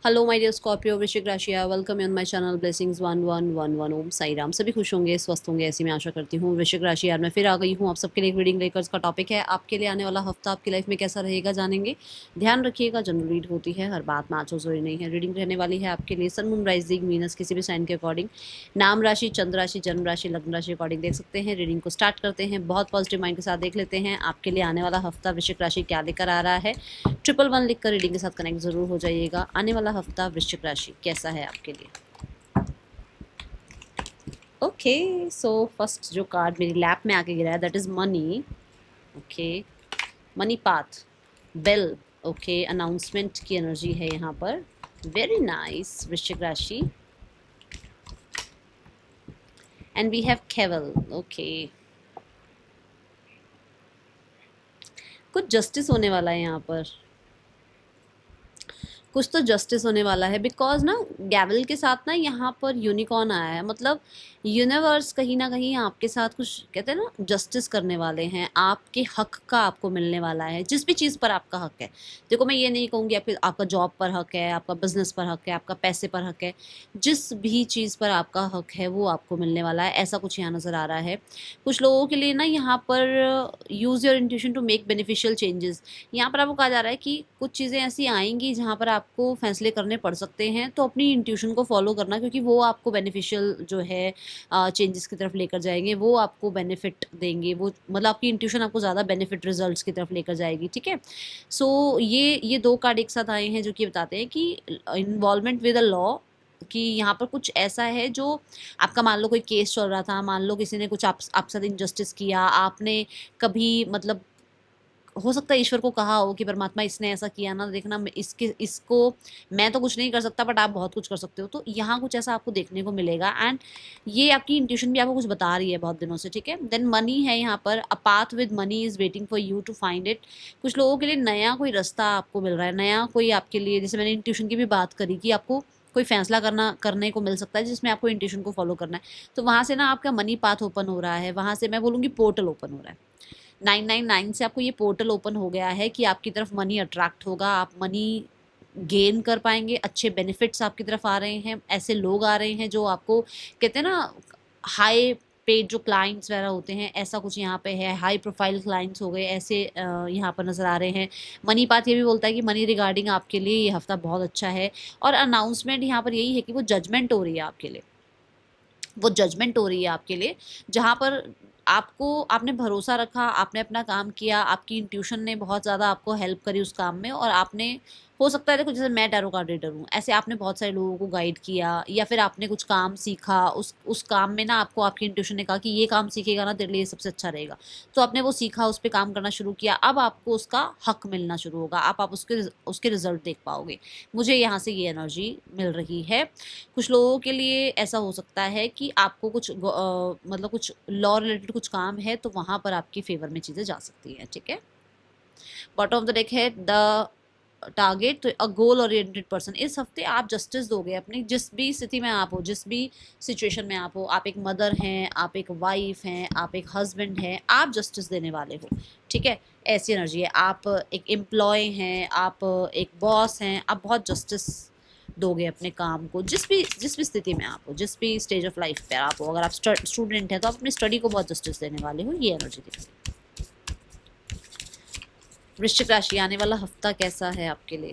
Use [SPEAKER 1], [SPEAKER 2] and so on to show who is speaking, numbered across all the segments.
[SPEAKER 1] Hello my dear Scorpio वृश्चिक राशि, welcome on my channel blessings 1111 ओम साई राम। सभी खुश होंगे, स्वस्थ होंगे, ऐसी मैं आशा करती हूँ। वृश्चिक राशि यार, मैं फिर आ गई हूँ आप सबके लिए एक रीडिंग लेकर। इसका टॉपिक है आपके लिए आने वाला हफ्ता आपकी लाइफ में कैसा रहेगा, जानेंगे। ध्यान रखिएगा, जनरल रीड होती है, हर बात मैच हो जरूरी नहीं है। रीडिंग रहने वाली है आपके लिए सन मून राइजिंग मीनस किसी भी साइन के अकॉर्डिंग, नाम राशि, चंद्र राशि, जन्म राशि, लग्न राशि अकॉर्डिंग देख सकते हैं। रीडिंग को स्टार्ट करते हैं, बहुत पॉजिटिव माइंड के साथ देख लेते हैं आपके लिए आने वाला हफ्ता वृश्चिक राशि क्या लेकर आ रहा है। 111 लिखकर रीडिंग के साथ कनेक्ट जरूर हो जाइएगा। आने वाला हफ्ता वृश्चिक राशि कैसा है आपके लिए। ओके, सो फर्स्ट जो कार्ड मेरी लैप में आके गिरा है that is money. Okay, money path, bell. Okay, announcement की एनर्जी है यहाँ पर। वेरी नाइस वृश्चिक राशि। एंड वी हैव केवल। ओके, कुछ जस्टिस होने वाला है यहाँ पर, कुछ तो जस्टिस होने वाला है। बिकॉज ना गैवल के साथ ना यहाँ पर यूनिकॉर्न आया है, मतलब यूनिवर्स कहीं ना कहीं आपके साथ कुछ कहते हैं ना जस्टिस करने वाले हैं। आपके हक का आपको मिलने वाला है, जिस भी चीज़ पर आपका हक है। देखो, मैं ये नहीं कहूँगी आपका जॉब पर हक है, आपका बिजनेस पर हक है, आपका पैसे पर हक है। जिस भी चीज़ पर आपका हक है वो आपको मिलने वाला है, ऐसा कुछ यहाँ नज़र आ रहा है। कुछ लोगों के लिए ना यहाँ पर use your intuition to make beneficial changes. यहाँ पर आपको कहा जा रहा है कि कुछ चीज़ें ऐसी आएंगी जहाँ पर आपको फैसले करने पड़ सकते हैं, तो अपनी इंट्यूशन को फॉलो करना, क्योंकि वो आपको बेनिफिशियल जो है चेंजेस की तरफ लेकर जाएंगे, वो आपको बेनिफिट देंगे। वो मतलब आपकी इंट्यूशन आपको ज़्यादा बेनिफिट रिजल्ट्स की तरफ लेकर जाएगी। ठीक है, सो ये दो कार्ड एक साथ आए हैं जो कि बताते हैं कि इन्वॉल्वमेंट विद अ लॉ, कि यहाँ पर कुछ ऐसा है जो आपका, मान लो कोई केस चल रहा था, मान लो किसी ने कुछ आपके साथ इनजस्टिस किया, आपने कभी मतलब हो सकता है ईश्वर को कहा हो कि परमात्मा इसने ऐसा किया ना, देखना इसको मैं तो कुछ नहीं कर सकता बट आप बहुत कुछ कर सकते हो। तो यहाँ कुछ ऐसा आपको देखने को मिलेगा, एंड ये आपकी इंट्यूशन भी आपको कुछ बता रही है बहुत दिनों से। ठीक है, देन मनी है यहाँ पर। A path with money is waiting for you to find it. कुछ लोगों के लिए नया कोई रास्ता आपको मिल रहा है, नया कोई आपके लिए, जैसे मैंने इंट्यूशन की भी बात करी कि आपको कोई फैसला करने को मिल सकता है जिसमें आपको इंट्यूशन को फॉलो करना है। तो वहाँ से ना आपका मनी पाथ ओपन हो रहा है, वहाँ से मैं बोलूँगी पोर्टल ओपन हो रहा है। 999 से आपको ये पोर्टल ओपन हो गया है कि आपकी तरफ मनी अट्रैक्ट होगा, आप मनी गेन कर पाएंगे, अच्छे बेनिफिट्स आपकी तरफ आ रहे हैं, ऐसे लोग आ रहे हैं जो आपको कहते हैं ना हाई पेड जो क्लाइंट्स वगैरह होते हैं, ऐसा कुछ यहाँ पे है। हाई प्रोफाइल क्लाइंट्स हो गए ऐसे यहाँ पर नज़र आ रहे हैं। मनी पाथ ये भी बोलता है कि मनी रिगार्डिंग आपके लिए ये हफ्ता बहुत अच्छा है। और अनाउंसमेंट यहाँ पर यही है कि वो जजमेंट हो रही है आपके लिए, वो जजमेंट हो रही है आपके लिए, जहाँ पर आपने भरोसा रखा, आपने अपना काम किया, आपकी इंट्यूशन ने बहुत ज़्यादा आपको हेल्प करी उस काम में, और आपने, हो सकता है देखो जैसे मैं टैरो कार्ड रीडर हूँ, ऐसे आपने बहुत सारे लोगों को गाइड किया, या फिर आपने कुछ काम सीखा, उस काम में ना आपको आपकी इंट्यूशन ने कहा कि ये काम सीखेगा ना तेरे लिए सबसे अच्छा रहेगा। तो आपने वो सीखा, उस पर काम करना शुरू किया, अब आपको उसका हक मिलना शुरू होगा, आप उसके उसके रिजल्ट देख पाओगे। मुझे यहाँ से ये एनर्जी मिल रही है। कुछ लोगों के लिए ऐसा हो सकता है कि आपको कुछ मतलब कुछ लॉ रिलेटेड कुछ काम है, तो वहाँ पर आपकी फेवर में चीज़ें जा सकती हैं। ठीक है, बॉटम ऑफ द डेक है द टारगेट, तो अ गोल ओरिएंटेड पर्सन। इस हफ्ते आप जस्टिस दोगे अपनी, जिस भी स्थिति में आप हो, जिस भी सिचुएशन में आप हो। आप एक मदर हैं, आप एक वाइफ हैं, आप एक हस्बैंड हैं, आप जस्टिस देने वाले हो। ठीक है, ऐसी एनर्जी है। आप एक एम्प्लॉय हैं, आप एक बॉस हैं, आप बहुत जस्टिस दोगे अपने काम को, जिस भी स्थिति में आप हो, जिस भी स्टेज ऑफ लाइफ पे आप हो। अगर आप स्टूडेंट हैं तो आप अपनी स्टडी को बहुत जस्टिस देने वाले हो, ये एनर्जी दिख रही है। वृश्चिक राशि, आने वाला हफ्ता कैसा है आपके लिए।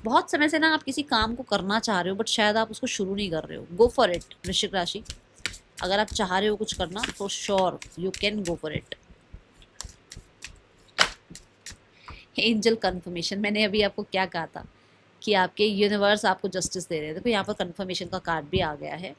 [SPEAKER 1] बहुत समय से ना आप किसी काम को करना चाह रहे हो बट शायद आप उसको शुरू नहीं कर रहे हो। गो फॉर इट वृश्चिक राशि, अगर आप चाह रहे हो कुछ करना तो sure you can go for it. Angel confirmation, मैंने अभी आपको क्या कहा था कि आपके यूनिवर्स आपको जस्टिस दे रहे हैं। देखो यहाँ पर कंफर्मेशन का कार्ड भी आ गया है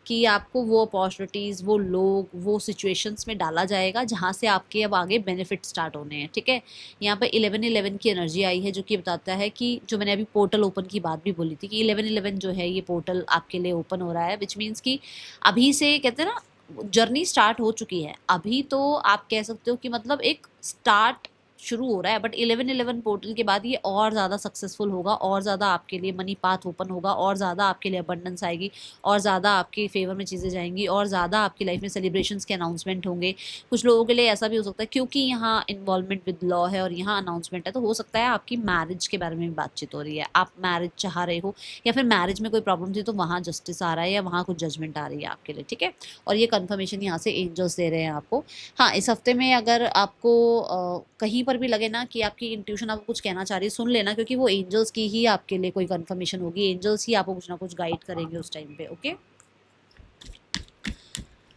[SPEAKER 1] कि आपको वो अपॉर्चुनिटीज़, वो लोग, वो सिचुएशंस में डाला जाएगा जहाँ से आपके अब आगे बेनिफिट स्टार्ट होने हैं। ठीक है, यहाँ पर 1111 की एनर्जी आई है जो कि बताता है कि जो मैंने अभी पोर्टल ओपन की बात भी बोली थी कि 1111 जो है ये पोर्टल आपके लिए ओपन हो रहा है, विच मीन्स कि अभी से कहते हैं ना जर्नी स्टार्ट हो चुकी है। अभी तो आप कह सकते हो कि मतलब एक स्टार्ट शुरू हो रहा है, बट 11-11 पोर्टल के बाद ये और ज़्यादा सक्सेसफुल होगा, और ज़्यादा आपके लिए मनी पाथ ओपन होगा, और ज़्यादा आपके लिए अबंडेंस आएगी, और ज़्यादा आपके फेवर में चीज़ें जाएंगी, और ज़्यादा आपकी लाइफ में सेलिब्रेशंस के अनाउंसमेंट होंगे। कुछ लोगों के लिए ऐसा भी हो सकता है क्योंकि यहाँ इन्वॉल्वमेंट विद लॉ है और यहाँ अनाउंसमेंट है, तो हो सकता है आपकी मैरिज के बारे में भी बातचीत हो रही है, आप मैरिज चाह रहे हो, या फिर मैरिज में कोई प्रॉब्लम थी तो वहाँ जस्टिस आ रहा है, या वहाँ कुछ जजमेंट आ रही है आपके लिए, ठीक है। और ये कन्फर्मेशन यहाँ से एंजल्स दे रहे हैं आपको। हाँ, इस हफ्ते में अगर आपको कहीं पर भी लगे ना कि आपकी इंट्यूशन आपको कुछ कहना चाह रही है, सुन लेना, क्योंकि वो एंजल्स की ही आपके लिए कोई कन्फर्मेशन होगी, एंजल्स ही आपको कुछ ना कुछ गाइड करेंगे उस टाइम पे, ओके।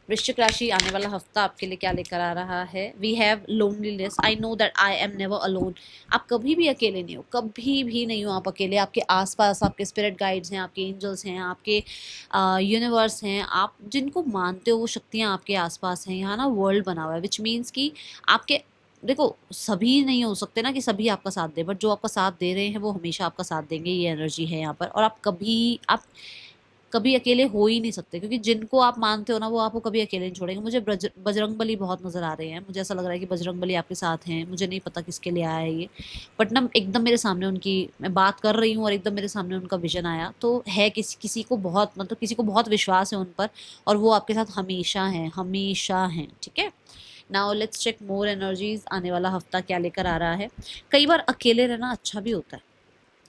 [SPEAKER 1] वृश्चिक राशि, आने वाला हफ्ता आपके लिए क्या लेकर आ रहा है। We have loneliness, I know that I am never alone. आप कभी भी अकेले नहीं हो, कभी भी नहीं हो आप अकेले। आपके आसपास आपके स्पिरिट गाइड्स हैं, आपके एंजल्स हैं, आपके यूनिवर्स हैं, आप जिनको मानते हो वो शक्तियाँ आपके आसपास हैं। यहाँ ना वर्ल्ड बना हुआ है, विच मीन्स कि आपके, देखो सभी नहीं हो सकते ना कि सभी आपका साथ दे, बट जो आपका साथ दे रहे हैं वो हमेशा आपका साथ देंगे, ये एनर्जी है यहाँ पर। और आप कभी अकेले हो ही नहीं सकते, क्योंकि जिनको आप मानते हो ना वो आपको कभी अकेले नहीं छोड़ेंगे। मुझे बजरंग बली बहुत नज़र आ रहे हैं, मुझे ऐसा लग रहा है कि बजरंग बली आपके साथ हैं। मुझे नहीं पता किसके लिए आया है ये, बट ना एकदम मेरे सामने उनकी, मैं बात कर रही हूँ और एकदम मेरे सामने उनका विजन आया। तो है किसी को बहुत, मतलब किसी को बहुत विश्वास है उन पर, और वो आपके साथ हमेशा हैं, हमेशा हैं, ठीक है। Now let's check more energies, आने वाला हफ्ता क्या लेकर आ रहा है। कई बार अकेले रहना अच्छा भी होता है,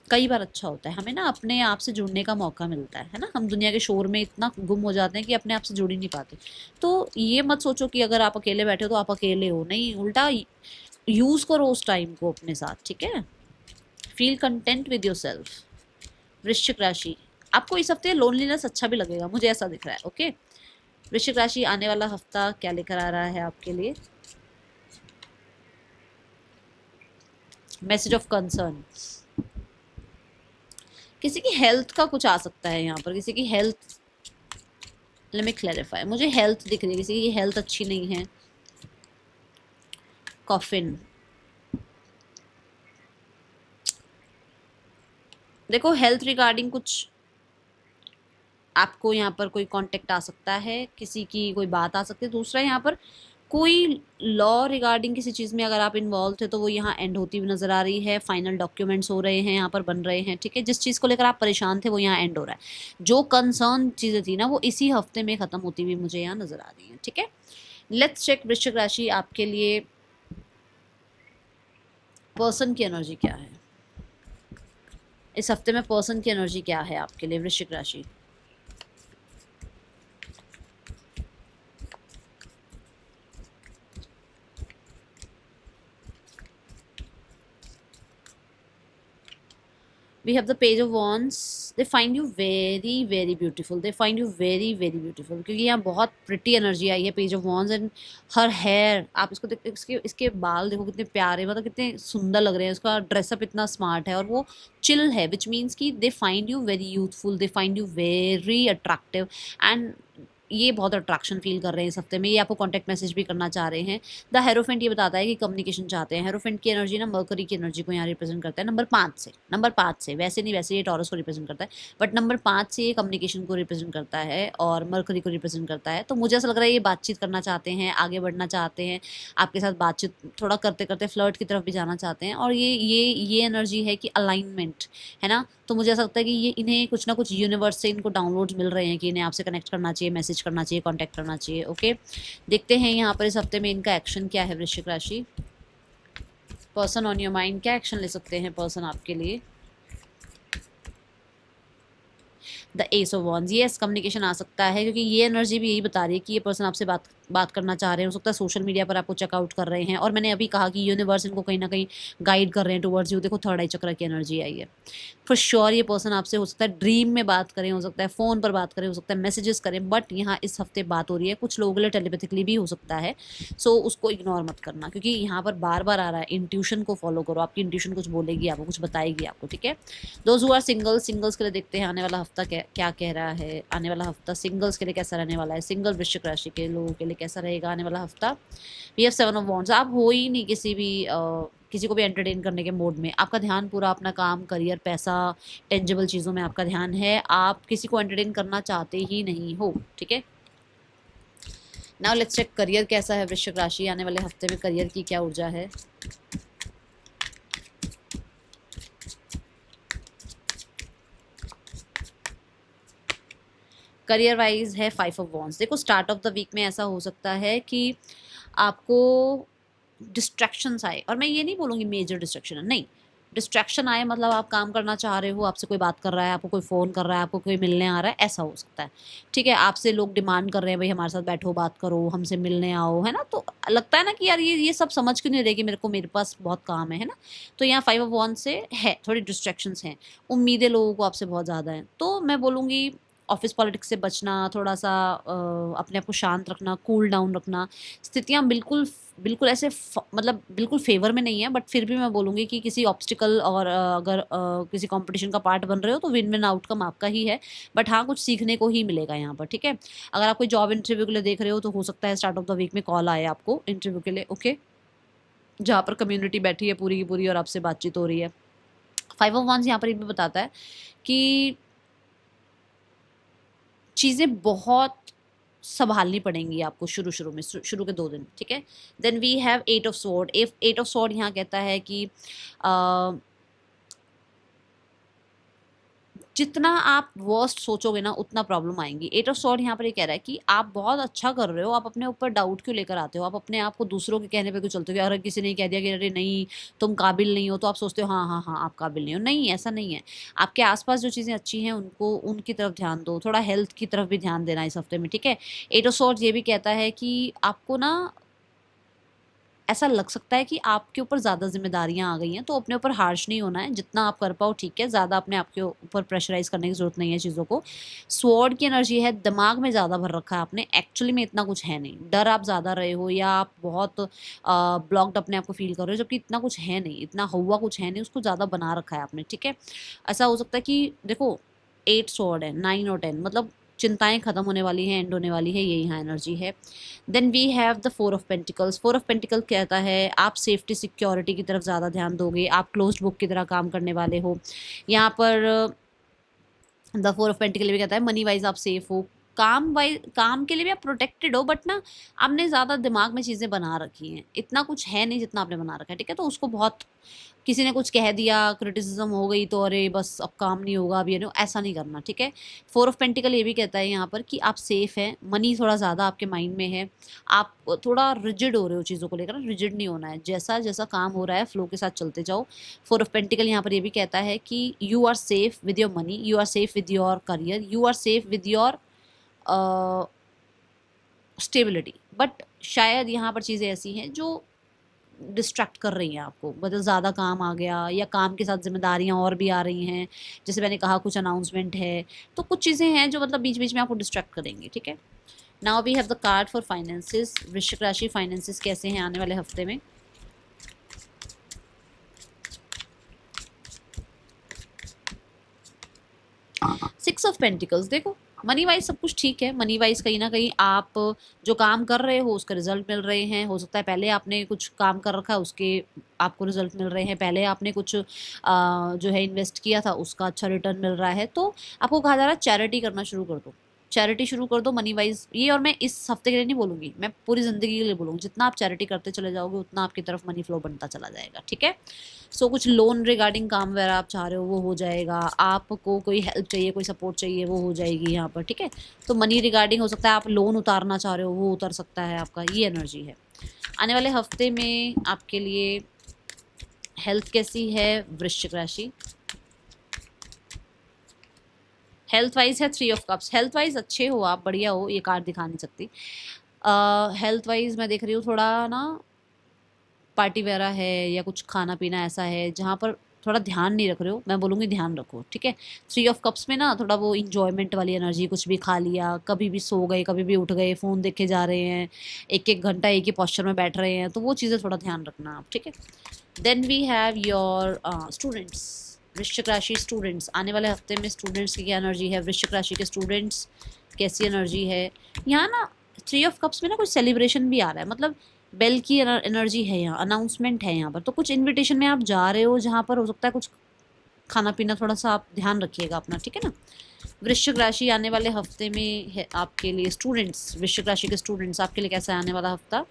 [SPEAKER 1] कई बार अच्छा होता है, हमें ना अपने आप से जुड़ने का मौका मिलता है ना। हम दुनिया के शोर में इतना गुम हो जाते हैं कि अपने आप से जुड़ ही नहीं पाते। तो ये मत सोचो कि अगर आप अकेले बैठे हो तो आप अकेले हो, नहीं, उल्टा यूज़ करो उस टाइम को अपने साथ, ठीक है। Feel content with your self. वृश्चिक राशि, आपको इस हफ्ते लोनलीनेस अच्छा भी लगेगा, मुझे ऐसा दिख रहा है, ओके। वृश्चिक राशि, आने वाला हफ्ता क्या लेकर आ रहा है आपके लिए। मैसेज ऑफ कंसर्न, किसी की हेल्थ का कुछ आ सकता है यहाँ पर, किसी की हेल्थ, लेट मी क्लैरिफाई, मुझे हेल्थ दिख रही है, किसी की हेल्थ अच्छी नहीं है। कॉफिन, देखो हेल्थ रिगार्डिंग कुछ आपको यहाँ पर कोई कांटेक्ट आ सकता है, किसी की कोई बात आ सकती है। दूसरा, यहाँ पर कोई लॉ रिगार्डिंग किसी चीज़ में अगर आप इन्वॉल्व थे तो वो यहाँ एंड होती हुई नज़र आ रही है। फाइनल डॉक्यूमेंट्स हो रहे हैं, यहाँ पर बन रहे हैं, ठीक है। जिस चीज़ को लेकर आप परेशान थे वो यहाँ एंड हो रहा है। जो कंसर्न चीज़ें थी ना वो इसी हफ्ते में ख़त्म होती हुई मुझे यहाँ नज़र आ रही है, ठीक है। लेट्स चेक वृश्चिक राशि, आपके लिए पर्सन की एनर्जी क्या है इस हफ्ते में। पर्सन की एनर्जी क्या है आपके लिए वृश्चिक राशि। We have the page of wands, they find you very very beautiful, they find you very very beautiful, क्योंकि यहाँ बहुत प्रिटी एनर्जी आई है। Page of wands and her hair, आप इसको देख, इसके बाल देखो कितने प्यारे, मतलब कितने सुंदर लग रहे हैं, उसका ड्रेसअप इतना स्मार्ट है और वो चिल है, विच मीन्स कि they find you very youthful, they find you very attractive, and ये बहुत अट्रैक्शन फील कर रहे हैं इस हफ्ते में। ये आपको कॉन्टैक्ट मैसेज भी करना चाह रहे हैं। द हेरोफेंट ये बताता है कि कम्युनिकेशन चाहते हैं। हेरोफेंट की एनर्जी ना मरकरी की एनर्जी को यहाँ रिप्रेजेंट करता है, नंबर 5 से, वैसे नहीं, वैसे ये टॉरस को रिप्रेजेंट करता है, बट नंबर 5 से ये कम्युनिकेशन को रिप्रेजेंट करता है और मरकरी को रिप्रेजेंट करता है। तो मुझे ऐसा लग रहा है ये बातचीत करना चाहते हैं, आगे बढ़ना चाहते हैं, आपके साथ बातचीत थोड़ा करते करते फ्लर्ट की तरफ भी जाना चाहते हैं। और ये एनर्जी है कि अलाइनमेंट है ना। तो मुझे ऐसा लगता है कि ये इन्हें कुछ ना कुछ यूनिवर्स से इनको डाउनलोड्स मिल रहे हैं कि इन्हें आपसे कनेक्ट करना चाहिए, मैसेज करना चाहिए, कांटेक्ट करना चाहिए, ओके। देखते हैं यहाँ पर इस हफ्ते में इनका एक्शन क्या है वृश्चिक राशि। पर्सन ऑन योर माइंड, क्या एक्शन ले सकते हैं पर्सन आपके लिए। The ace of wands, yes communication आ सकता है, क्योंकि ये एनर्जी भी यही बता रही है कि ये पर्सन आपसे बात करना चाह रहे हैं। हो सकता है सोशल मीडिया पर आपको चेकआउट कर रहे हैं, और मैंने अभी कहा कि यूनिवर्स इनको कहीं ना कहीं गाइड कर रहे हैं टुवर्ड्स यू। देखो थर्ड आई चक्र की एनर्जी आई है, फॉर श्योर ये पर्सन आपसे हो सकता है ड्रीम में बात करें, हो सकता है फ़ोन पर बात करें, हो सकता है मैसेजेस करें, बट यहाँ इस हफ्ते बात हो रही है। कुछ लोगों के लिए टेलीपैथिकली भी हो सकता है, सो उसको इग्नोर मत करना, क्योंकि यहाँ पर बार बार आ रहा है इंट्यूशन को फॉलो करो। आपकी इंट्यूशन कुछ बोलेगी, आपको कुछ बताएगी आपको, ठीक है। दोज हु आर सिंगल्स के लिए देखते हैं आने वाला हफ्ता क्या कह रहा है। आने वाला हफ्ता सिंगल्स के लिए कैसा रहने वाला है, सिंगल वृश्चिक राशि के लोगों के लिए कैसा रहेगा आने वाला हफ्ता। वी हैव 7 ऑफ वॉन्ड्स, आप हो ही नहीं किसी को भी एंटरटेन करने के मोड में। आपका ध्यान पूरा अपना काम, करियर, पैसा, टेंजिबल चीज़ों में आपका ध्यान है। आप किसी को एंटरटेन करना चाहते ही नहीं हो, ठीक है। नाउ लेट्स चेक करियर कैसा है वृश्चिक राशि, आने वाले हफ्ते में करियर की क्या ऊर्जा है। करियर वाइज है 5 ऑफ वॉन्ड्स। देखो स्टार्ट ऑफ द वीक में ऐसा हो सकता है कि आपको डिस्ट्रैक्शंस आए, और मैं ये नहीं बोलूँगी मेजर डिस्ट्रैक्शन, नहीं, डिस्ट्रैक्शन आए मतलब आप काम करना चाह रहे हो, आपसे कोई बात कर रहा है, आपको कोई फ़ोन कर रहा है, आपको कोई मिलने आ रहा है, ऐसा हो सकता है। ठीक है, आपसे लोग डिमांड कर रहे हैं भाई हमारे साथ बैठो, बात करो, हमसे मिलने आओ, है ना? तो लगता है ना कि यार ये सब समझ क्यों नहीं रहे कि मेरे पास बहुत काम है ना? तो यहाँ 5 ऑफ वॉन्ड्स से है थोड़ी डिस्ट्रैक्शंस हैं, उम्मीदें लोगों को आपसे बहुत ज़्यादा हैं। तो मैं बोलूँगी ऑफिस पॉलिटिक्स से बचना, थोड़ा सा अपने आप को शांत रखना, कूल डाउन रखना। स्थितियाँ बिल्कुल बिल्कुल ऐसे मतलब बिल्कुल फेवर में नहीं है, बट फिर भी मैं बोलूँगी कि किसी ऑब्स्टिकल और अगर किसी कंपटीशन का पार्ट बन रहे हो तो विन विन आउटकम आपका ही है, बट हाँ कुछ सीखने को ही मिलेगा यहाँ पर। ठीक है, अगर आप कोई जॉब इंटरव्यू के लिए देख रहे हो तो हो सकता है स्टार्ट ऑफ द वीक में कॉल आए आपको इंटरव्यू के लिए, ओके, जहाँ पर कम्युनिटी बैठी है पूरी की पूरी और आपसे बातचीत हो रही है। 5 ऑफ वॉन्ड्स यहाँ पर ये भी बताता है कि चीज़ें बहुत सँभालनी पड़ेंगी आपको शुरू में, शुरू के 2 दिन। ठीक है, then we have 8 of sword. 8 of sword यहाँ कहता है कि अ, जितना आप वर्स्ट सोचोगे ना उतना प्रॉब्लम आएंगी। 8 ऑफ स्वॉर्ड यहाँ पर ये कह रहा है कि आप बहुत अच्छा कर रहे हो, आप अपने ऊपर डाउट क्यों लेकर आते हो, आप अपने आप को दूसरों के कहने पे क्यों चलते हो। अगर किसी ने कह दिया कि अरे नहीं तुम काबिल नहीं हो, तो आप सोचते हो हाँ हाँ हाँ आप काबिल नहीं हो। नहीं, ऐसा नहीं है। आपके आसपास जो चीज़ें अच्छी हैं उनको, उनकी तरफ ध्यान दो, थोड़ा हेल्थ की तरफ भी ध्यान देना इस हफ्ते में। ठीक है, 8 ऑफ स्वॉर्ड ये भी कहता है कि आपको ना ऐसा लग सकता है कि आपके ऊपर ज़्यादा ज़िम्मेदारियाँ आ गई हैं, तो अपने ऊपर हार्श नहीं होना है, जितना आप कर पाओ ठीक है, ज़्यादा अपने आप के ऊपर प्रेशराइज़ करने की ज़रूरत नहीं है चीज़ों को। स्वॉर्ड की एनर्जी है, दिमाग में ज़्यादा भर रखा है आपने, एक्चुअली में इतना कुछ है नहीं। डर आप ज़्यादा रहे हो या आप बहुत ब्लॉक्ड अपने आप को फ़ील कर रहे हो, जबकि इतना कुछ है नहीं, इतना हुआ कुछ है नहीं, उसको ज़्यादा बना रखा है आपने। ठीक है, ऐसा हो सकता है कि देखो 8 स्वॉर्ड है, 9 और 10 मतलब चिंताएँ खत्म होने वाली हैं, एंड होने वाली है, ये यहाँ एनर्जी है। Then we have the 4 of pentacles. 4 of pentacle कहता है आप सेफ्टी सिक्योरिटी की तरफ ज़्यादा ध्यान दोगे, आप क्लोज्ड बुक की तरह काम करने वाले हो। यहाँ पर द 4 ऑफ पेंटिकल भी कहता है मनी वाइज आप सेफ हो, काम के लिए भी आप प्रोटेक्टेड हो, बट ना आपने ज़्यादा दिमाग में चीज़ें बना रखी हैं, इतना कुछ है नहीं जितना आपने बना रखा है। ठीक है, तो उसको बहुत किसी ने कुछ कह दिया, क्रिटिसिज्म हो गई तो अरे बस अब काम नहीं होगा, अब ये नहीं, ऐसा नहीं करना। ठीक है, 4 ऑफ पेंटिकल ये भी कहता है यहाँ पर कि आप सेफ हैं, मनी थोड़ा ज़्यादा आपके माइंड में है, आप थोड़ा रिजिड हो रहे हो चीज़ों को लेकर, रिजिड नहीं होना है, जैसा जैसा काम हो रहा है फ्लो के साथ चलते जाओ। 4 ऑफ पेंटिकल यहाँ पर ये भी कहता है कि you are safe with your money, you are safe with your career, you are safe with your stability, but शायद यहाँ पर चीज़ें ऐसी हैं जो डिस्ट्रैक्ट कर रही हैं आपको, मतलब ज़्यादा काम आ गया या काम के साथ जिम्मेदारियाँ और भी आ रही हैं, जैसे मैंने कहा कुछ अनाउंसमेंट है, तो कुछ चीज़ें हैं जो मतलब बीच बीच में आपको डिस्ट्रैक्ट करेंगी। ठीक है, now we have the card for finances. वृश्चिक राशि फाइनेंसेस कैसे हैं आने वाले हफ्ते में। सिक्स ऑफ पेंटिकल्स, देखो मनी वाइज सब कुछ ठीक है, मनी वाइज कहीं ना कहीं आप जो काम कर रहे हो उसके रिजल्ट मिल रहे हैं। हो सकता है पहले आपने कुछ काम कर रखा है उसके आपको रिजल्ट मिल रहे हैं, पहले आपने कुछ जो है इन्वेस्ट किया था उसका अच्छा रिटर्न मिल रहा है। तो आपको कहा जा रहा है चैरिटी करना शुरू कर दो, चैरिटी शुरू कर दो मनी वाइज ये। और मैं इस हफ्ते के लिए नहीं बोलूँगी, मैं पूरी ज़िंदगी के लिए बोलूँगी, जितना आप चैरिटी करते चले जाओगे उतना आपकी तरफ मनी फ्लो बनता चला जाएगा। ठीक है, सो कुछ लोन रिगार्डिंग काम वगैरह आप चाह रहे हो वो हो जाएगा, आपको कोई हेल्प चाहिए, कोई सपोर्ट चाहिए, वो हो जाएगी यहाँ पर। ठीक है, तो मनी रिगार्डिंग हो सकता है आप लोन उतारना चाह रहे हो, वो उतर सकता है आपका, ये एनर्जी है। आने वाले हफ्ते में आपके लिए हेल्थ कैसी है वृश्चिक राशि। हेल्थ वाइज है 3 ऑफ कप्स। हेल्थ वाइज अच्छे हो आप, बढ़िया हो, ये कार्ड दिखा नहीं सकती। हेल्थ वाइज मैं देख रही हूँ थोड़ा ना पार्टी वगैरह है या कुछ खाना पीना ऐसा है जहाँ पर थोड़ा ध्यान नहीं रख रहे हो, मैं बोलूँगी ध्यान रखो। ठीक है, 3 ऑफ कप्स में ना थोड़ा वो इंजॉयमेंट वाली एनर्जी, कुछ भी खा लिया, कभी भी सो गए, कभी भी उठ गए, फ़ोन देखे जा रहे हैं, एक एक घंटा एक ही पॉस्चर में बैठ रहे हैं, तो वो चीज़ें थोड़ा ध्यान रखना आप। ठीक है, then we have your students. वृश्चिक राशि स्टूडेंट्स, आने वाले हफ्ते में स्टूडेंट्स की क्या एनर्जी है, वृश्चिक राशि के स्टूडेंट्स कैसी एनर्जी है। यहाँ ना 3 ऑफ कप्स में ना कुछ सेलिब्रेशन भी आ रहा है, मतलब बेल की एनर्जी है यहाँ, अनाउंसमेंट है यहाँ पर, तो कुछ इनविटेशन में आप जा रहे हो जहाँ पर हो सकता है कुछ खाना पीना, थोड़ा सा आप ध्यान रखिएगा अपना। ठीक है ना, वृश्चिक राशि आने वाले हफ्ते में है आपके लिए स्टूडेंट्स, वृश्चिक राशि के स्टूडेंट्स आपके लिए कैसा है आने वाला हफ्ता।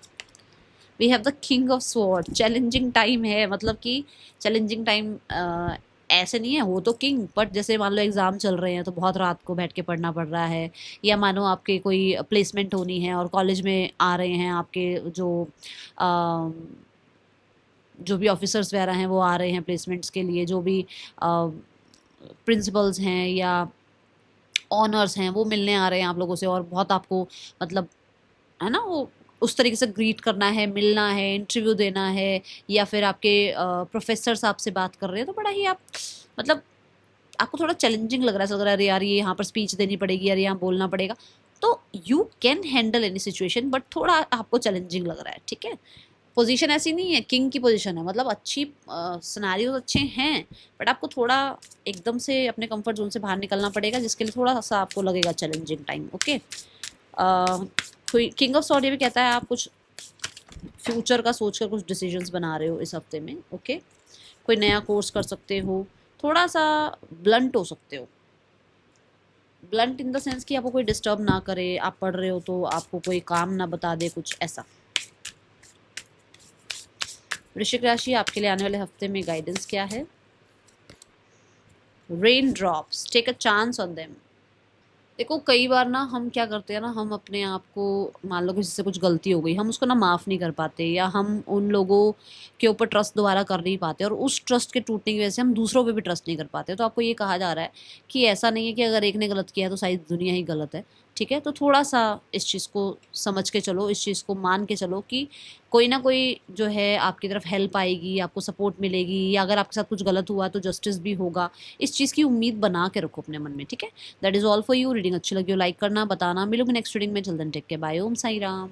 [SPEAKER 1] We have the king of sword. Challenging time है, मतलब कि चैलेंजिंग टाइम ऐसे नहीं है, हो तो किंग, बट जैसे मान लो एग्ज़ाम चल रहे हैं तो बहुत रात को बैठ के पढ़ना पड़ रहा है, या मानो आपके कोई प्लेसमेंट होनी है और कॉलेज में आ रहे हैं आपके जो अ, जो भी ऑफिसर्स वगैरह हैं वो आ रहे हैं प्लेसमेंट्स के लिए, जो भी प्रिंसिपल्स हैं या ऑनर्स हैं वो मिलने आ रहे हैं आप लोगों से, और बहुत आपको मतलब है ना वो उस तरीके से ग्रीट करना है, मिलना है, इंटरव्यू देना है, या फिर आपके प्रोफेसर्स आपसे बात कर रहे हैं तो बड़ा ही आप मतलब आपको थोड़ा चैलेंजिंग लग रहा है, ऐसा लग रहा है अरे यार ये यहाँ पर स्पीच देनी पड़ेगी, यार यहाँ बोलना पड़ेगा। तो you can handle any situation, but थोड़ा आपको चैलेंजिंग लग रहा है, ठीक है। पोजीशन ऐसी नहीं है, किंग की पोजीशन है, मतलब अच्छी सिनेरियोज अच्छे हैं, बट आपको थोड़ा एकदम से अपने कंफर्ट जोन से बाहर निकलना पड़ेगा, जिसके लिए थोड़ा सा आपको लगेगा चैलेंजिंग टाइम। ओके, कोई किंग ऑफ सॉर्ड ये भी कहता है आप कुछ फ्यूचर का सोचकर कुछ डिसीजंस बना रहे हो इस हफ्ते में। ओके, कोई नया कोर्स कर सकते हो, थोड़ा सा ब्लंट हो सकते हो, ब्लंट इन द सेंस कि आपको कोई डिस्टर्ब ना करे, आप पढ़ रहे हो तो आपको कोई काम ना बता दे, कुछ ऐसा। वृश्चिक राशि, आपके लिए आने वाले हफ्ते में गाइडेंस क्या है? Raindrops, take a chance on them. देखो कई बार ना हम क्या करते हैं ना, हम अपने आप को, मान लो किसी से कुछ गलती हो गई, हम उसको ना माफ़ नहीं कर पाते, या हम उन लोगों के ऊपर ट्रस्ट दोबारा कर नहीं पाते, और उस ट्रस्ट के टूटने की वजह से हम दूसरों पे भी ट्रस्ट नहीं कर पाते। तो आपको ये कहा जा रहा है कि ऐसा नहीं है कि अगर एक ने गलत किया तो सारी दुनिया ही गलत है, ठीक है। तो थोड़ा सा इस चीज़ को समझ के चलो, इस चीज़ को मान के चलो कि कोई ना कोई जो है आपकी तरफ हेल्प आएगी, आपको सपोर्ट मिलेगी, या अगर आपके साथ कुछ गलत हुआ तो जस्टिस भी होगा। इस चीज़ की उम्मीद बना के रखो अपने मन में, ठीक है। That is all for you. Reading अच्छी लगी हो लाइक करना, बताना। मिलूंगी नेक्स्ट रीडिंग में, जल्द टेक के बाय। ओम साई राम।